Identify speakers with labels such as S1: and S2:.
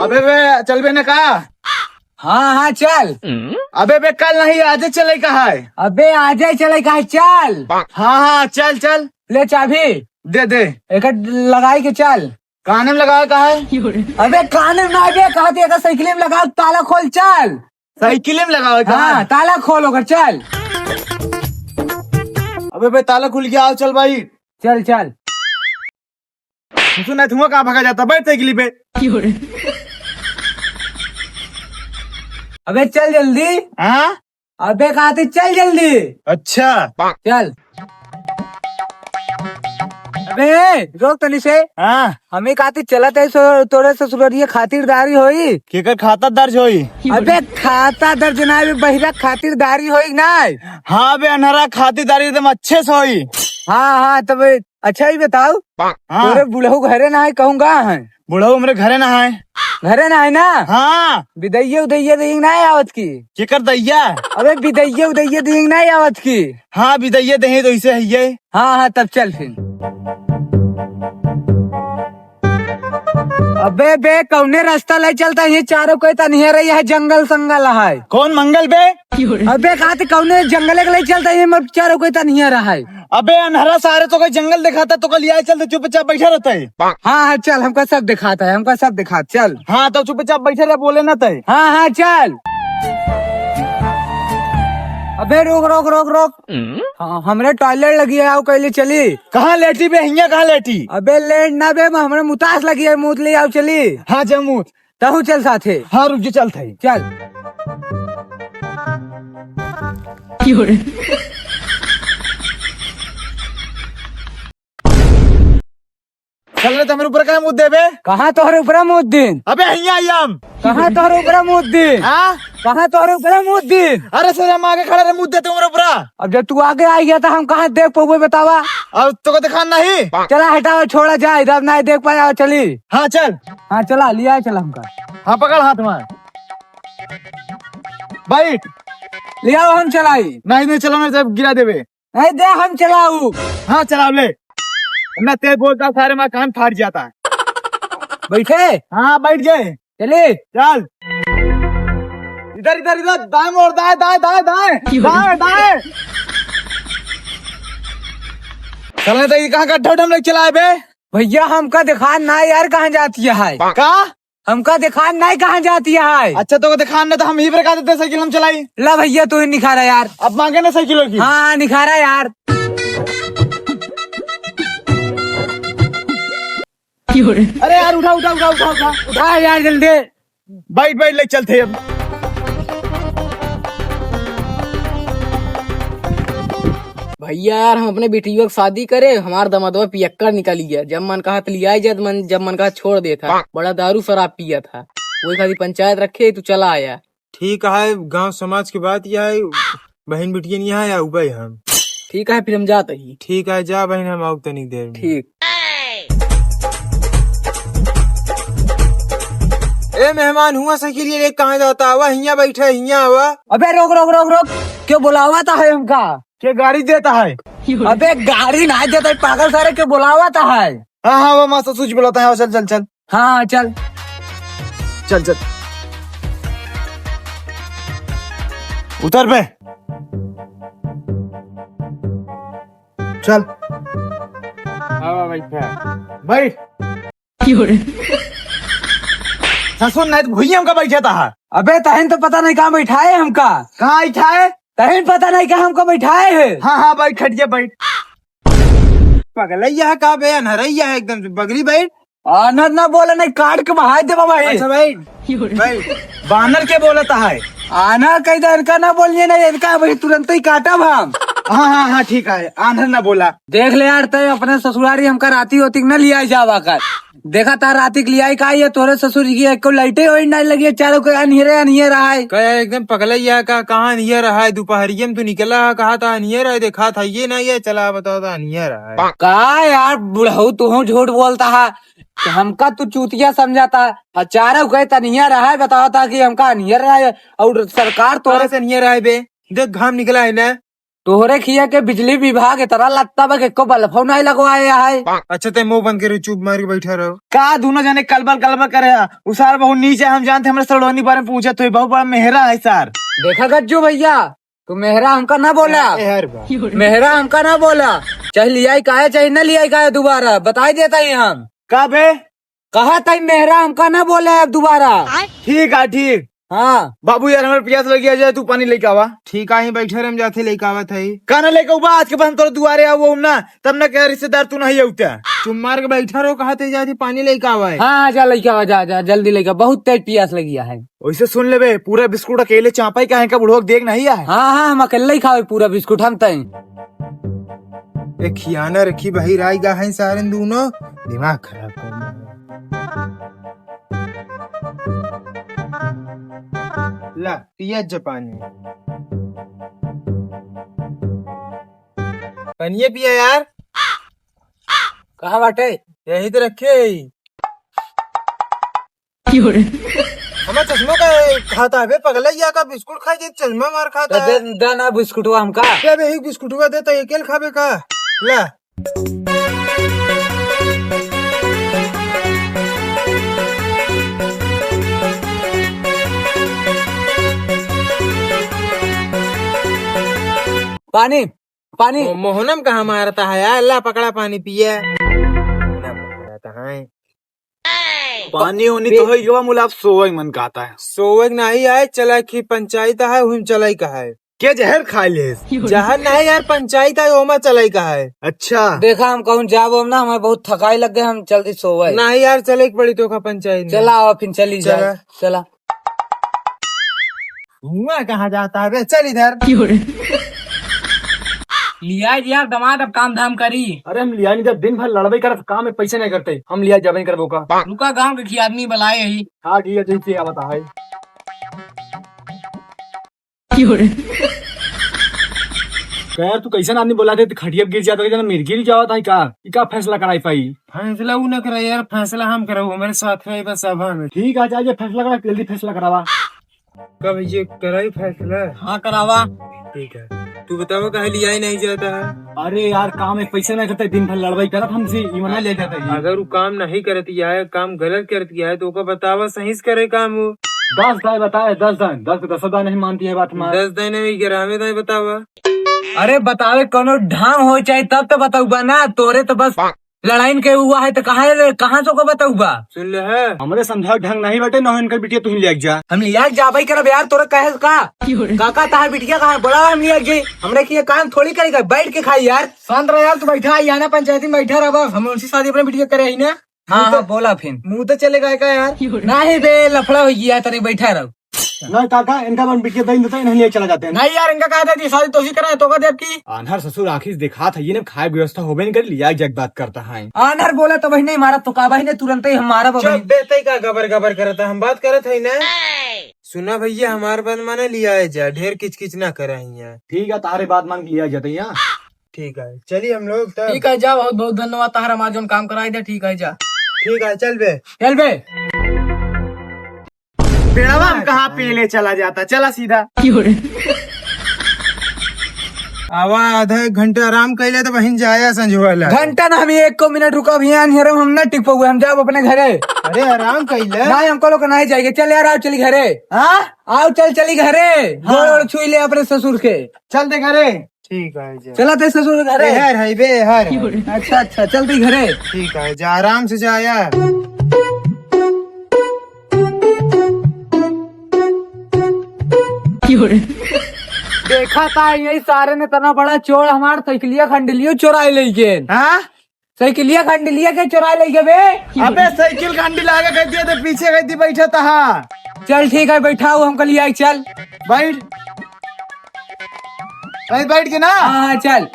S1: अबे बे चल बे ने कहा।
S2: हाँ हाँ चल।
S1: अबे बे कल नहीं आज चले कहा है।
S2: अबे आज ही चले कहा चल।
S1: हाँ हाँ चल चल
S2: ले चाबी
S1: दे दे।
S2: एक लगाई के चल।
S1: काने में लगा कहा है।
S2: अबे कान में ना बे कहा थे साइकिल में लगा ताला खोल चल।
S1: साइकिल में लगा है कहा।
S2: हाँ ताला खोल होकर चल।
S1: अबे बे ताला खुल गया आओ चल भाई।
S2: चल चल।
S1: सुना तुम कहाँ भागा जाता बैठ साइकिल पे।
S2: अबे चल जल्दी।
S1: हाँ
S2: अबे कहा थे चल जल्दी।
S1: अच्छा
S2: चल। अबे रोक तनी से।
S1: हाँ
S2: हमें कहते चलत है तोरे ससुररिये खातिरदारी होई।
S1: केकर खाता दर्ज होई।
S2: अबे खाता दर्ज ना बहिरा खातिरदारी होई ना।
S1: हाँ बे अनहरा खातिरदारी एकदम अच्छे से होई।
S2: हाँ हाँ तब अच्छा ही बताओ।
S1: हाँ
S2: तोरे बुढ़ऊ घरे ना है कहूँगा है।
S1: बुढ़ऊ हमरे घरे ना है।
S2: घरे ना है ना।
S1: हाँ
S2: विदैये उदैये देंगे ना आवत की।
S1: केकर दैया।
S2: अबे विदैये उदैये देंगे ना आवत की।
S1: हाँ विदैये दही तो इसे है ये।
S2: हाँ हाँ तब चल फिर। अबे बे कौने रास्ता ले चलता है ये चारों कोई तनिया रही है जंगल संगल है।
S1: कौन मंगल बे।
S2: अबे कहा थे कौने जंगल के ले चलता है ये चारों कोई तनिया रहा है।
S1: अबे अनहरा सारे तो कोई जंगल दिखाता तो कल यहाँ चलते चुपचाप बैठा रहता है।
S2: हाँ हाँ चल हमका सब दिखाता है हमका सब दिखा चल।
S1: हाँ तो चुपचाप बैठे रहे बोले ना तय।
S2: हाँ हाँ चल। अबे रोक रोक रोक रोक। हाँ हमरे टॉयलेट लगी है आओ कैले चली।
S1: कहाँ लेटी बे हिया कहाँ लेटी।
S2: अबे लेट ना बे हमरे मुतास लगी है मुँह ले आओ चली।
S1: हाँ जम्मू।
S2: तहु चल साथे।
S1: हाँ रुक जो चलता है।
S2: चल।
S1: चल रहे तुम्हारे ऊपर क्या मुद्दे बे।
S2: कहाँ तोहरे ऊपर मुद्दीन।
S1: अबे हिया आयाम।
S2: कहाँ तोहरे ऊपर मुद्दीन।
S1: हाँ
S2: कहाँ तोहरे ऊपर मुद्दीन।
S1: अरे सर हम आगे खड़े रहे मुद्दे तुम्हारे ऊपर।
S2: अब जब तू आगे आ गया था हम कहाँ देख पाओगे बतावा।
S1: अब तो को दिखान नहीं।
S2: चला हटाओ छोड़ा जाए इधर नहीं देख पाया चली।
S1: हाँ चल।
S2: हाँ चला लिया चला हमका।
S1: हाँ पकड़ हाथ में बैठ।
S2: लिया हम चलाई।
S1: नहीं चलाना जब गिरा देवे।
S2: नहीं दे हम चलाऊ।
S1: हाँ चला ले मैं तेज बोलता सारे में कान फाट जाता है।
S2: बैठे।
S1: हाँ बैठ गए।
S2: चले
S1: चल इधर इधर इधर दाएं मोड़ दाएं दाएं दाएं दाएं दाएं दाएं। चल तो ये कहाँ का ढम लोग चलाए बे।
S2: भैया हमका दिखान ना यार कहाँ जाती है।
S1: का
S2: हमका दिखान नहीं कहाँ जाती है।
S1: अच्छा तो दिखान ने तो हम ही पर का देते साइकिल हम चलाई।
S2: ला भैया तू ही निखारा यार।
S1: अब मांगे ना साइकिलों की।
S2: हाँ निखारा यार।
S1: अरे यार उठा उठा उठा उठा उठा
S2: उठा यार जल्दी।
S1: बैठ बैठ ले चलते अब।
S3: भैया यार हम अपने बेटियों की शादी करे हमार दमादवा पियक्कर निकली है। जब मन कहा लिया जाए जब मन कहा छोड़ देता। बड़ा दारू शराब पिया था वही खाली पंचायत रखे तू चला आया।
S4: ठीक है गांव समाज की बात यह है बहन बिटिया यहाँ या उबई हम।
S3: ठीक है फिर हम जाते ही।
S4: ठीक है जा बहन हम आओ तनिक देर में।
S3: ठीक।
S4: ए मेहमान हुआ साइकिल ये लेके कहाँ जाता हुआ हिया बैठा हिया हुआ।
S2: अबे रोक रोक रोक रोक क्यों बुलावा था है हमका।
S1: के गाड़ी देता है।
S2: अबे गाड़ी नहीं देता पागल सारे क्यों बुलावा था है।
S1: हाँ हाँ वो मास्टर सूच बुलाता है। चल चल चल
S2: हाँ चल
S1: चल चल उतर पे चल बैठ। सुन नहीं तो भैया हमका बैठा था।
S2: अबे तहन तो पता नहीं कहाँ बैठाए हमका।
S1: कहाँ बैठा है।
S2: तहन पता नहीं कहाँ हमको बैठाए है।
S1: हाँ हाँ बैठ खटिया बैठ।
S4: पगलैया है का बे नरैया है एकदम से बगली बैठ।
S2: आनर ना बोले नहीं काट के बहाय दे भाई।
S4: अच्छा बैठ।
S1: बानर के बोलता है।
S2: आना कहीं तो इनका ना बोलिए नहीं इनका भाई तुरंत ही काटा हम।
S1: हाँ हाँ हाँ ठीक है आंधर ना बोला।
S2: देख ले यार तय अपने ससुरारी हमका राती होती न लिया जावा कर। देखा था राती के लिया का ये तोरे ससुर की एक को लाइटे हो नहीं लगी चारों को अनहिरे रहा है।
S4: कह एकदम पगलैया का कहाँ नियर रहा है दोपहरिये में तो निकला कहा था नियर है देखा था ये नहीं है चला बताओ था नियर रहा है।
S2: का यार बुढ़ऊ तू झूठ बोलता है हमका तू चूतिया समझाता है। चारों को तनिया रहा है बताओ था कि हमका अनियर रहा है और सरकार
S4: तोरे
S2: तोरे
S4: से नियर है बे देख घाम निकला है ना
S2: तोहरे खिया के बिजली विभाग के तरह लगता बा को बल्ब नहीं लगवाया है।
S4: अच्छा ते मुंह बंद करे चुप मार के बैठा रहो।
S1: का दोनों जने कलबल करे है। उसार बहुत नीचे हम जानते हमारे सड़ोनी बारे में पूछा तो बहुत बड़ा मेहरा है सर।
S2: देखा गज्जू भैया तू मेहरा हमका ना बोला,
S4: यार बा।
S2: मेहरा हमका ना बोला। चाहे लिया का है चाहे न लिया का है, दोबारा बताई देता ही हम
S1: का बे
S2: कहा था मेहरा हमका ना बोला अब दोबारा।
S1: ठीक है ठीक।
S2: हाँ
S1: बाबू यार हमारे प्यास लगी है, तू पानी लेके आवा।
S4: ठीक है बैठे रहे जाते लेके आवत है।
S1: काना लेके उबा आज के बाद तोर दुआरे आओ ना तब ना क्या रिश्तेदार तू नहीं होता।
S4: चुप मार के बैठा रहो कहा थे जाती पानी लेके आवा है।
S2: हाँ जा लेके आवा, जा जा जल्दी लेके आ, बहुत तेज प्यास लगी है।
S1: वैसे सुन ले बे पूरा बिस्कुट अकेले चापाई का है का बुढ़ोक देख नहीं है।
S2: हाँ हाँ हम अकेले ही खावे पूरा बिस्कुट हम तई।
S4: एक खियाना रखी भाई राय गा है सारे दोनों दिमाग खराब कर ला पिया जापानी पनिया पिया यार।
S2: कहा बाटे
S4: यही तो रखे हमें चश्मा का खाता है पगला या का बिस्कुट खाए जे चश्मा मार खाता है।
S2: दे ना बिस्कुट हमका।
S4: क्या बे एक बिस्कुट का देता अकेले खाबे का ला।
S2: पानी पानी
S4: मोहनम कहाँ मारता है यार, अल्लाह पकड़ा पानी पिया है।
S1: पानी होनी तो है युवा मुलाब सोई मन कहता है।
S4: सोवक नहीं आए चला की पंचायत है हुम चलाई का है।
S1: क्या जहर खा ले
S4: जहर नहीं यार पंचायत है ओमा चलाई का है।
S1: अच्छा
S2: देखा हम कहूँ जाब हम ना हमें बहुत थकाई लग गए, हम जल्दी सोवे।
S4: नहीं यार चले की बड़ी तो का पंचायत में।
S2: चला आओ फिर चली
S4: चला।
S2: जाए चला।
S4: हुआ कहाँ जाता है बे चल इधर।
S3: लिया यार दामाद अब काम धाम करी।
S1: अरे हम लिया नहीं जब दिन भर लड़ाई कर काम में पैसे नहीं करते हम लिया जब नहीं करबो का।
S3: रुका गांव के आदमी बुलाए ही।
S1: हाँ ठीक है जैसे बता है। यार तू कैसे आदमी बोला थे खटिया गिर जाता है मेरे गिर जावा था क्या फैसला कराई पाई।
S4: फैसला वो न करा यार, फैसला हम करो हमारे साथ है बस सभा में।
S1: ठीक है चाहिए फैसला करा जल्दी फैसला करावा।
S4: कब ये कराई फैसला।
S3: हाँ करावा।
S4: ठीक है तू बताओ कहा लिया ही नहीं जाता है।
S1: अरे यार काम में पैसे नहीं करते दिन भर लड़ाई करत हमसे इमना ले जाता है।
S4: अगर वो काम नहीं करती है काम गलत करती है तो ओका बतावा सही से करे काम वो।
S1: 10 दाए बताए 10 दाए 10 दाए नहीं मानती है बात हमारी।
S4: 10 दिन में 11वें दाए बतावा।
S2: अरे बतावे कोनो ढंग हो चाहे तब तो बताऊबा ना, तोरे तो बस लड़ाई के हुआ है तो कहाँ से को बताऊबा।
S4: सुन ले है
S1: हमारे समझा ढंग नहीं बटे न इनका बिटिया तुम ले जा।
S2: हम लिया जाबाई करब यार तोरा कहे का काका तार बिटिया कहा बड़ा हम लिया जे हमरे की काम थोड़ी करेगा बैठ के खाई यार।
S3: शांत रह यार, तू बैठा है ना पंचायती में बैठा रहा। हम उनसे शादी अपने बिटिया करे ही ना।
S2: हाँ हाँ बोला फिर
S3: मुंह तो चलेगा क्या यार।
S2: नहीं बे लफड़ा हो गया तेरे बैठा रहो।
S1: नहीं काका इनका मन बिटिया दही देता नहीं ले चला जाते हैं।
S3: नहीं यार इनका कहा था शादी तो करे तो देव की।
S1: आनहर ससुर आखिर देखा था ये ने खाए व्यवस्था हो नहीं कर लिया जग बात करता है।
S2: आनहर बोला तो बहने मारा तो का बहने तुरंत ही हमारा
S4: चुप देते का गबर गबर करता हम बात करत है ना। सुना भैया हमार बात माने लिया है जा ढेर किचकिच ना करे यहाँ।
S1: ठीक है तारे बात मांग लिया जाते हैं यहाँ।
S4: ठीक है चलिए हम लोग तब।
S3: ठीक है जा, बहुत बहुत धन्यवाद तारा माजोन काम कराई दे। ठीक है जा
S4: ठीक है चल बे।
S2: चल बे।
S1: बेड़वा हम कहाँ पीले चला जाता चला सीधा।
S4: आवा आधा एक घंटा आराम कैले तो वहीं जाया संजोवाला।
S2: घंटा ना हम 1 मिनट रुका भी हम ना टिक पाओगे, हम जाओ अपने घरे।
S4: अरे आराम कैले
S2: नहीं हमको लोग नहीं जाएंगे। चल यार आओ चली घरे। हाँ आओ चली घरे। गोड़ छुई ले अपने ससुर के।
S1: चल दे घरे।
S4: ठीक है जा।
S2: चला ते ससुर के घरे।
S4: हर है बे हर।
S2: अच्छा अच्छा चलती घरे।
S4: ठीक है जा आराम से जाया।
S2: देखा था यही सारे ने तना बड़ा चोर हमार साइकिलिया खंडलियो चोराए लेके।
S1: हाँ
S2: साइकिलिया खंडलिया के चोराए लेके बे।
S1: अबे साइकिल खंडी लागे कह दिया तो पीछे कह दी बैठा था।
S2: चल ठीक है बैठाओ हमको लिया चल।
S1: बैठ बैठ के ना।
S2: हाँ चल।